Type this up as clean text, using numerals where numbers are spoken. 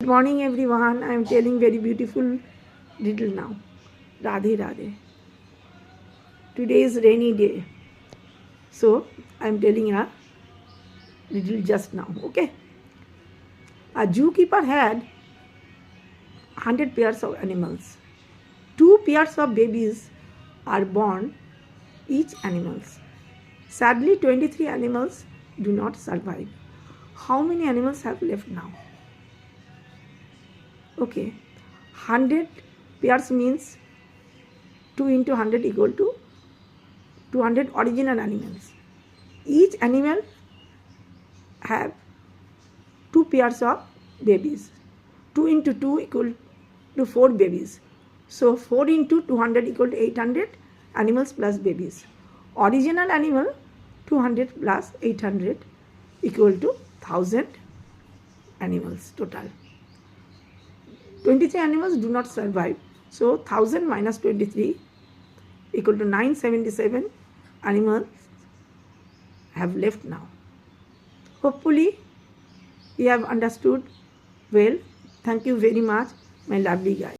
Good morning everyone. I am telling very beautiful riddle now. Radhe Radhe. Today is rainy day. So I am telling a riddle just now. Okay. A zookeeper had 100 pairs of animals. 2 pairs of babies are born each animals. Sadly 23 animals do not survive. How many animals have left now? Okay, 100 pairs means 2 into 100 equal to 200 original animals. Each animal have 2 pairs of babies. 2 into 2 equal to 4 babies. So 4 into 200 equal to 800 animals plus babies. Original animal 200 plus 800 equal to 1000 animals total. 23 animals do not survive. So 1000 minus 23 equal to 977 animals have left now. Hopefully you have understood well. Thank you very much, my lovely guys.